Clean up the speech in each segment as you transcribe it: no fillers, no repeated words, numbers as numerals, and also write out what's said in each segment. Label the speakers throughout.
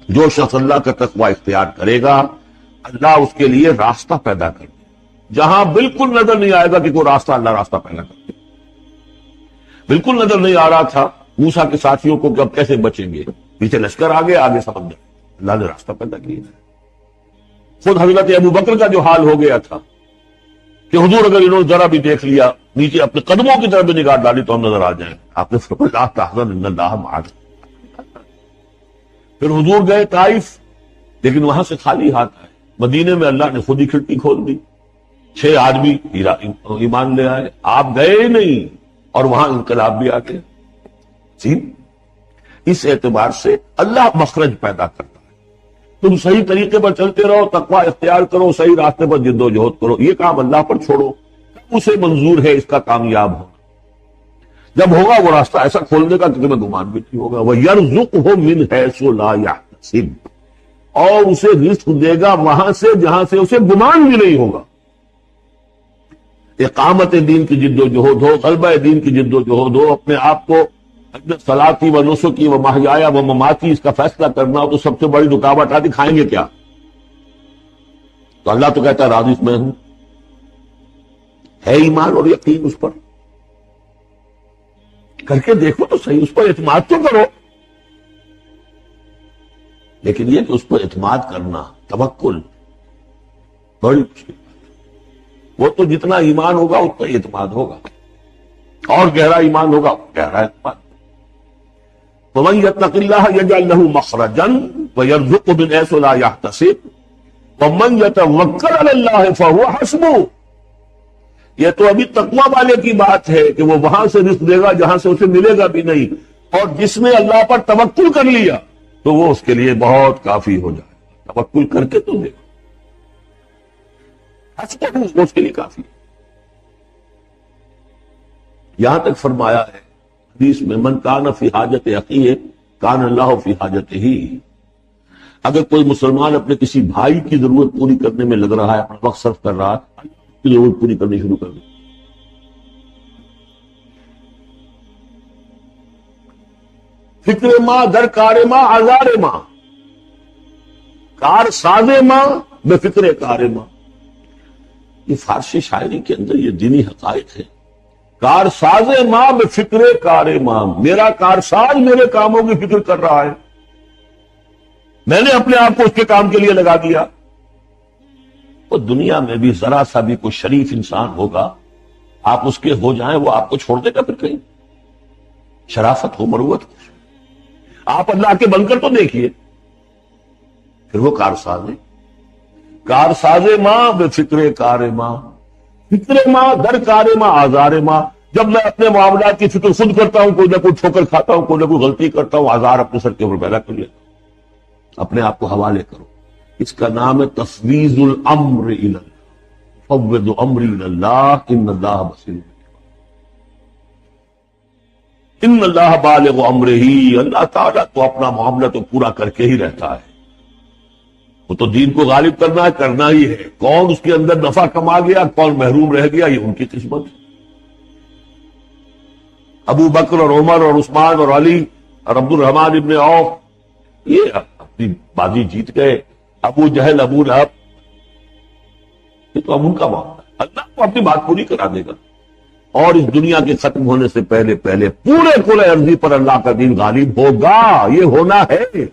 Speaker 1: جو شخص اللہ کا تقوی اختیار کرے گا اللہ اس کے لیے راستہ پیدا کر دے، جہاں بالکل نظر نہیں آئے گا کہ کوئی راستہ، اللہ راستہ پیدا کر دے۔ بالکل نظر نہیں آ رہا تھا موسیٰ کے ساتھیوں کو کہ اب کیسے بچیں گے، پیچھے لشکر آگے آگے سمندر، اللہ نے راستہ پیدا کیا۔ خود حضرت ابو بکر کا جو حال ہو گیا تھا کہ حضور اگر انہوں نے ذرا بھی دیکھ لیا، نیچے اپنے قدموں کی طرف بھی نگاہ ڈالی تو ہم نظر آ جائیں، آپ نے فرمایا لا تحزن ان اللہ معنا۔ پھر حضور گئے طائف، لیکن وہاں سے خالی ہاتھ آئے۔ مدینے میں اللہ نے خود ہی کھڑکی کھول دی، 6 آدمی ایمان لے آئے، آپ گئے ہی نہیں اور وہاں انقلاب بھی آ گیا۔ جی اس اعتبار سے اللہ مخرج پیدا کرتا ہے۔ تم صحیح طریقے پر چلتے رہو، تقوی اختیار کرو، صحیح راستے پر جد و جہد کرو، یہ کام اللہ پر چھوڑو، اسے منظور ہے اس کا کامیاب ہونا۔ جب ہوگا وہ راستہ ایسا کھولنے کا کہ تمہیں گمان بھی نہیں ہوگا۔ وَيَرْزُقْهُ مِنْ حَيْثُ لَا يَحْتَسِبُ، اور اسے رزق دے گا وہاں سے جہاں سے اسے گمان بھی نہیں ہوگا۔ اقامت دین کی جد و جہد ہو، غلبہ دین کی جد و جہد ہو، اپنے آپ کو صلاتی و نسکی و محیایا و مماتی اس کا فیصلہ کرنا ہو، تو سب سے بڑی رکاوٹ آتی کھائیں گے کیا؟ تو اللہ تو کہتا ہے راضی میں ہوں، ہے ایمان اور یقین اس پر، کر کے دیکھو تو صحیح، اس پر اعتماد تو کرو۔ لیکن یہ کہ اس پر اعتماد کرنا، توکل، بڑی مشکل بات۔ وہ تو جتنا ایمان ہوگا اتنا اعتماد ہوگا، اور گہرا ایمان ہوگا گہرا اعتماد۔ وَمَن يَتَّقِ اللَّهَ يَجْعَل لَّهُ مَخْرَجًا وَيَرْزُقْهُ مِنْ حَيْثُ لَا يَحْتَسِبُ وَمَن يَتَوَكَّلْ عَلَى اللَّهِ فَهُوَ حَسْبُهُ۔ یہ تو ابھی تقویٰ والے کی بات ہے کہ وہ وہاں سے رزق دے گا جہاں سے اسے ملے گا بھی نہیں، اور جس نے اللہ پر توکل کر لیا تو وہ اس کے لیے بہت کافی ہو جائے گا۔ توکل کر کے تو دیکھو، حسبہ وہ اس کے لیے کافی ہے۔ یہاں تک فرمایا ہے حدیث میں من کان فی حاجت اخیہ کان اللہ فی حاجتہ، اگر کوئی مسلمان اپنے کسی بھائی کی ضرورت پوری کرنے میں لگ رہا ہے، اپنا وقت صرف کر رہا ہے، اللہ کی ضرورت پوری کرنی شروع کر دے۔ فکر ماں در کار ماں آزار ماں، کار ساز ماں بے فکر کار ماں، یہ فارسی شاعری کے اندر یہ دینی حقائق ہے۔ کار ساز ماں بے فکر کار ماں، میرا کار ساز میرے کاموں کی فکر کر رہا ہے، میں نے اپنے آپ کو اس کے کام کے لیے لگا دیا۔ تو دنیا میں بھی ذرا سا بھی کوئی شریف انسان ہوگا، آپ اس کے ہو جائیں وہ آپ کو چھوڑ دے گا پھر کہیں؟ شرافت ہو، مروت ہو، آپ اللہ کے بن کر تو دیکھیے، پھر وہ کارساز ہے۔ کارساز ماں بے فکر کار ماں، فکر ماں در کار ماں آزار ماں۔ جب میں اپنے معاملات کی فکر خود کرتا ہوں، کوئی نہ کوئی ٹھوکر کھاتا ہوں، کوئی نہ کوئی غلطی کرتا ہوں، آزار اپنے سر کے اوپر پیدا کر لیتا ہوں، اپنے آپ کو حوالے کرو۔ اس کا نام ہے تفویض الامر الی اللہ، فوض امری الی اللہ ان اللہ بصیر، ان اللہ بالغ امرہ، اللہ تعالیٰ تو اپنا معاملہ تو پورا کر کے ہی رہتا ہے، وہ تو دین کو غالب کرنا ہی ہے۔ کون اس کے اندر نفع کما گیا، کون محروم رہ گیا، یہ ان کی قسمت ہے۔ ابو بکر اور عمر اور عثمان اور علی اور عبد الرحمن ابن عوف یہ اپنی بازی جیت گئے، ابو جہل، ابو لہب، یہ تو اب ان کا معاملہ ہے، اللہ کو اپنی بات پوری کرا دے گا، اور اس دنیا کے ختم ہونے سے پہلے پورے کل ارضی پر اللہ کا دین غالب ہوگا، یہ ہونا ہے۔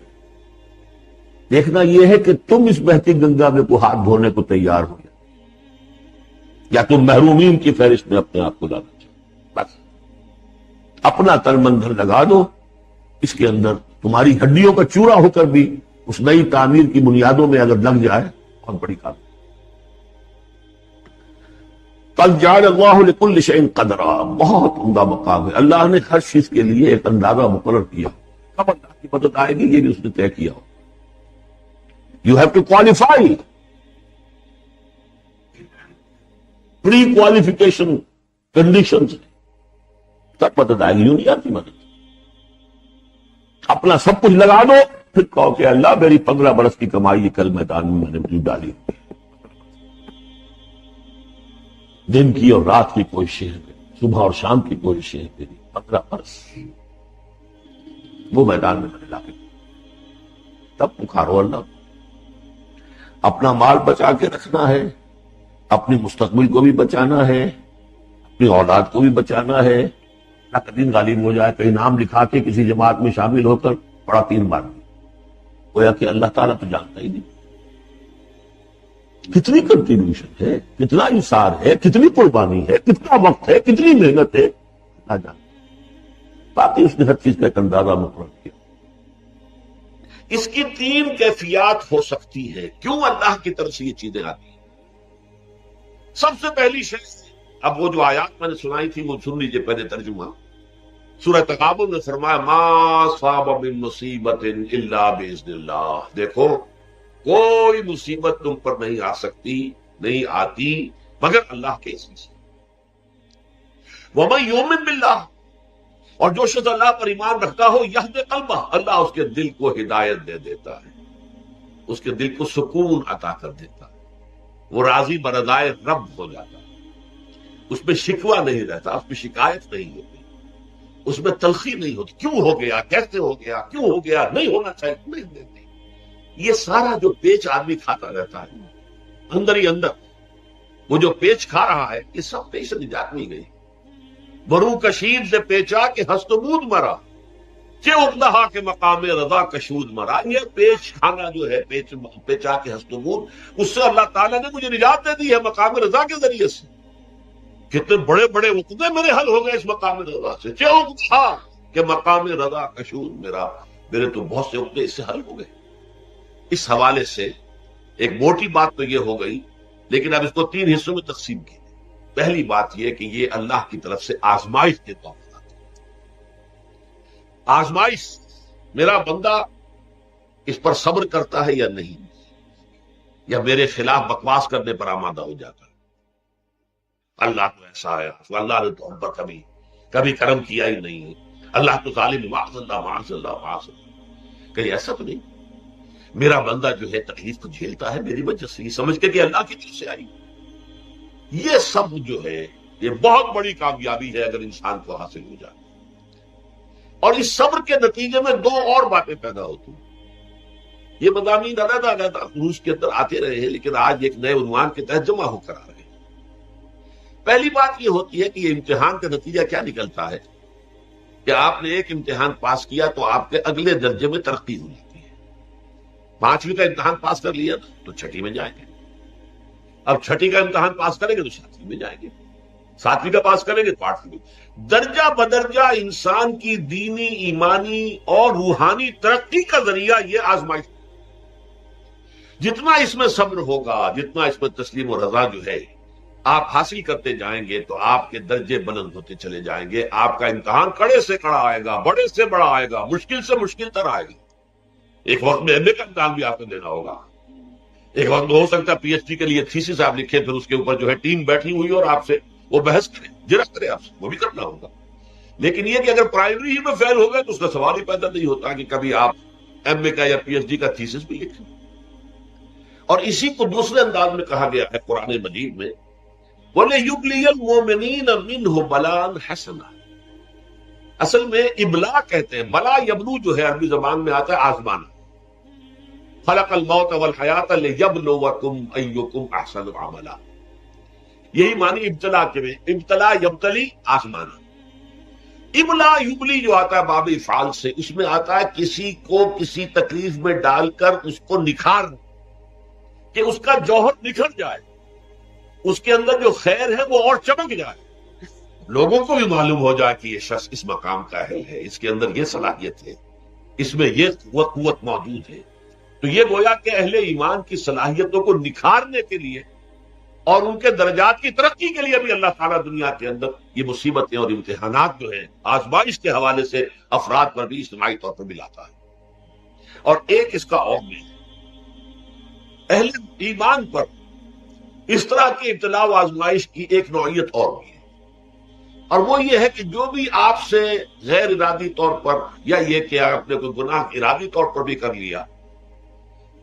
Speaker 1: دیکھنا یہ ہے کہ تم اس بہتی گنگا میں کو ہاتھ دھونے کو تیار ہو یا تم محرومین کی فہرست میں اپنے آپ کو لانا چاہو۔ بس اپنا تن من دھن لگا دو اس کے اندر، تمہاری ہڈیوں کا چورا ہو کر بھی اس نئی تعمیر کی بنیادوں میں اگر لگ جائے، بہت بڑی کام۔ قد جعل اللہ لکل شیء قدرا، بہت عمدہ مقام ہے، اللہ نے ہر چیز کے لیے ایک اندازہ مقرر کیا، کب اللہ کی مدد آئے گی یہ بھی اس نے طے کیا ہو۔ You have to qualify. Pre-qualification conditions تب مدد آئے گی، یوں نہیں آتی مدد۔ اپنا سب کچھ لگا دو، پھر کہو کہ اللہ میری 15 برس کی کمائی کل میدان میں نے وجود ڈالی، دن کی اور رات کی کوششیں ہیں، صبح اور شام کی کوششیں ہیں، میری 15 برس وہ میدان میں نے لا کے، تب پکارو اللہ کو۔ اپنا مال بچا کے رکھنا ہے، اپنی مستقبل کو بھی بچانا ہے، اپنی اولاد کو بھی بچانا ہے، نہ کدین غالب ہو جائے، کہیں نام لکھا کے کسی جماعت میں شامل ہو کر بڑا تین بار گویا کہ اللہ تعالیٰ تو جانتا ہی نہیں کتنی کنٹریبیوشن ہے، کتنا انصار ہے، کتنی قربانی ہے، کتنا وقت ہے، کتنی محنت ہے، اللہ جانتا۔ باقی اس نے ہر چیز کا ایک اندازہ مقرر کیا۔ اس کی تین کیفیات ہو سکتی ہے کیوں اللہ کی طرف سے یہ چیزیں آتی ہیں۔ سب سے پہلی شے، اب وہ جو آیات میں نے سنائی تھی وہ سن لیجیے پہلے ترجمہ۔ سورہ تغابن نے فرمایا ما صاب من مصیبت الا باذن اللہ، دیکھو کوئی مصیبت تم پر نہیں آ سکتی، نہیں آتی مگر اللہ کے اذن سے۔ ومن یؤمن باللہ، اور جو شخص اللہ پر ایمان رکھتا ہو یہد قلبہ، اللہ اس کے دل کو ہدایت دے دیتا ہے، اس کے دل کو سکون عطا کر دیتا ہے، وہ راضی برضائے رب ہو جاتا ہے، اس میں شکوہ نہیں رہتا، اس میں شکایت نہیں ہوتی، اس میں تلخی نہیں ہوتی، کیوں ہو گیا، کیسے ہو گیا، کیوں ہو گیا، نہیں ہونا چاہیے، نہیں۔ یہ سارا جو پیچ آدمی کھاتا رہتا ہے اندر ہی اندر، وہ جو پیچ کھا رہا ہے یہ سب پیچ سے نجات نہیں گئی۔ برو کشید سے پیچا کہ ہستمود مرا، چے اقدہا کے مقام رضا کشود مرا۔ یہ پیچ کھانا جو ہے، پیچا کے ہستمود، اس سے اللہ تعالیٰ نے مجھے نجات دے دی ہے مقام رضا کے ذریعے سے۔ کتنے بڑے بڑے عقدے میرے حل ہو گئے اس مقام رضا سے، چے اقدہا کہ مقام رضا کشود میرا، میرے تو بہت سے عقدے اس سے حل ہو گئے۔ اس حوالے سے ایک موٹی بات تو یہ ہو گئی، لیکن اب اس کو تین حصوں میں تقسیم کی۔ پہلی بات یہ کہ یہ اللہ کی طرف سے آزمائش کے طور پر آتی ہے۔ آزمائش، میرا بندہ اس پر صبر کرتا ہے یا نہیں، یا میرے خلاف بکواس کرنے پر آمادہ ہو جاتا ہے۔ اللہ تو ایسا ہے، اللہ نے تو ہم پر کبھی کرم کیا ہی نہیں ہے، اللہ تو ظالم، معاذ اللہ معاذ اللہ معاذ اللہ۔ کہیں ایسا تو نہیں، میرا بندہ جو ہے تکلیف کو جھیلتا ہے میری وجہ سے، یہ سمجھ کے کہ اللہ کی طرف سے آئی۔ یہ سب جو ہے یہ بہت بڑی کامیابی ہے اگر انسان کو حاصل ہو جائے۔ اور اس صبر کے نتیجے میں دو اور باتیں پیدا ہوتی ہیں۔ یہ مضامین علیحدہ علیحدہ روس کے اندر آتے رہے ہیں، لیکن آج ایک نئے عنوان کے تحت جمع ہو کر آ رہے ہیں۔ پہلی بات یہ ہوتی ہے کہ یہ امتحان کا نتیجہ کیا نکلتا ہے کہ آپ نے ایک امتحان پاس کیا تو آپ کے اگلے درجے میں ترقی ہو جاتی ہے۔ 5ویں کا امتحان پاس کر لیا تو 6ٹھی میں جائیں گے، اب 6ٹھی کا امتحان پاس کریں گے تو 7ویں میں جائیں گے، 7ویں کا پاس کریں گے تو 8ویں میں۔ درجہ بدرجہ انسان کی دینی، ایمانی اور روحانی ترقی کا ذریعہ یہ آزمائش۔ جتنا اس میں صبر ہوگا، جتنا اس میں تسلیم و رضا جو ہے آپ حاصل کرتے جائیں گے تو آپ کے درجے بلند ہوتے چلے جائیں گے۔ آپ کا امتحان کڑے سے کڑا آئے گا، بڑے سے بڑا آئے گا، مشکل سے مشکل تر آئے گا۔ ایک وقت میں ایم اے کا امتحان بھی آپ کو دینا ہوگا، ایک وقت میں ہو سکتا ہے پی ایچ ڈی کے لیے تھیسس آپ لکھیں، پھر اس کے اوپر جو ہے ٹیم بیٹھی ہوئی اور آپ سے وہ بحث کرے، جرح کرے آپ سے، وہ بھی کرنا ہوگا۔ لیکن یہ کہ اگر پرائمری ہی میں فیل ہو گئے تو اس کا سوال ہی پیدا نہیں ہوتا کہ کبھی آپ ایم اے کا یا پی ایچ ڈی کا تھیسس بھی لکھیں۔ اور اسی کو دوسرے انداز میں کہا گیا ہے قرآن مجید میں، وَلِيُبْلِيَ الْمُؤْمِنِينَ مِنْهُ بَلَاءً حَسَنًا۔ اصل میں ابلا کہتے ہیں، بلا یبلو جو ہے عربی زبان میں آتا ہے آزمانا۔ خلق الموت والحیات لیبلوکم ایکم احسن عملا، یہی معنی ابتلا کے میں، ابتلا یبتلی آزمانا۔ ابلا یبلی جو آتا ہے باب افعال سے، اس میں آتا ہے کسی کو کسی تکلیف میں ڈال کر اس کو نکھار، کہ اس کا جوہر نکھر جائے، اس کے اندر جو خیر ہے وہ اور چمک جائے، لوگوں کو بھی معلوم ہو جائے کہ یہ شخص اس مقام کا اہل ہے، اس کے اندر یہ صلاحیت ہے، اس میں یہ قوت موجود ہے۔ تو یہ گویا کہ اہل ایمان کی صلاحیتوں کو نکھارنے کے لیے اور ان کے درجات کی ترقی کے لیے بھی اللہ تعالیٰ دنیا کے اندر یہ مصیبتیں اور امتحانات جو ہیں آزمائش کے حوالے سے افراد پر بھی اجتماعی طور پر بھی لاتا ہے۔ اور ایک اس کا اور بھی اہل ایمان پر اس طرح کی ابتلا و آزمائش کی ایک نوعیت اور بھی ہے، اور وہ یہ ہے کہ جو بھی آپ سے غیر ارادی طور پر یا یہ کہ آپ نے کوئی گناہ ارادی طور پر بھی کر لیا،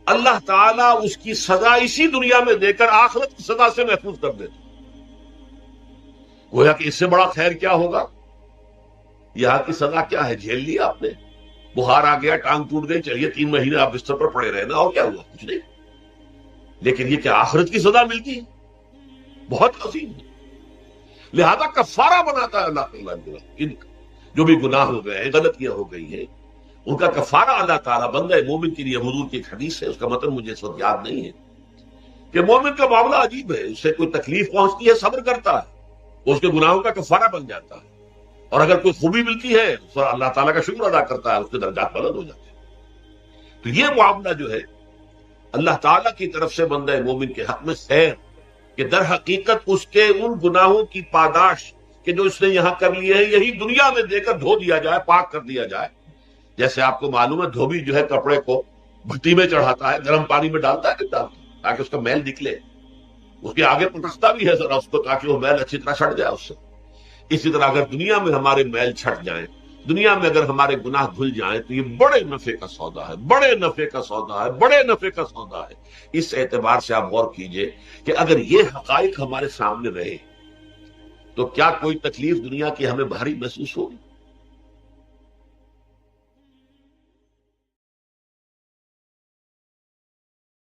Speaker 1: اللہ تعالیٰ اس کی سزا اسی دنیا میں دے کر آخرت کی سزا سے محفوظ کر دیتا۔ گویا کہ اس سے بڑا خیر کیا ہوگا؟ یہاں کی سزا کیا ہے، جھیل لیا آپ نے، بخار آ گیا، ٹانگ ٹوٹ گئی، چلیے 3 مہینے آپ بستر پر پڑے رہے نا، اور کیا ہوا؟ کچھ نہیں. لیکن یہ کہ آخرت کی سزا ملتی ہے، بہت عظیم ہے. لہذا کفارہ بناتا ہے اللہ تعالیٰ ان جو بھی گناہ ہو گئے ہیں، غلطیاں ہو گئی ہیں، ان کا کفارہ اللہ تعالیٰ بندہ مومن کے لیے. حضور کی ایک حدیث ہے، اس کا متن مجھے اس وقت یاد نہیں ہے، کہ مومن کا معاملہ عجیب ہے. اس سے کوئی تکلیف پہنچتی ہے، صبر کرتا ہے، اس کے گناہوں کا کفارہ بن جاتا ہے. اور اگر کوئی خوبی ملتی ہے تو اللہ تعالیٰ کا شکر ادا کرتا ہے، اس کے درجات بلند ہو جاتے ہیں. تو یہ معاملہ جو ہے اللہ تعالیٰ کی طرف سے بندہ مومن کے حق میں خیر، کہ در حقیقت اس کے ان گناہوں کی پاداش کہ جو اس نے یہاں کر لیے ہیں، یہی دنیا میں دے کر دھو دیا جائے، پاک کر دیا جائے. جیسے آپ کو معلوم ہے دھوبی جو ہے کپڑے کو بھٹی میں چڑھاتا ہے، گرم پانی میں ڈالتا ہے، ڈالتا ہے تاکہ اس کا میل نکلے. اس کے آگے پٹکتا بھی ہے ذرا اس کو، تاکہ وہ میل اچھی طرح چھٹ جائے اس سے. اسی طرح اگر دنیا میں ہمارے میل چھٹ جائیں، دنیا میں اگر ہمارے گناہ دھل جائیں، تو یہ بڑے نفع کا سودا ہے، بڑے نفع کا سودا ہے، بڑے نفع کا سودا ہے. اس اعتبار سے آپ غور کیجئے کہ اگر یہ حقائق ہمارے سامنے رہے تو کیا کوئی تکلیف دنیا کی ہمیں بھاری محسوس ہوگی؟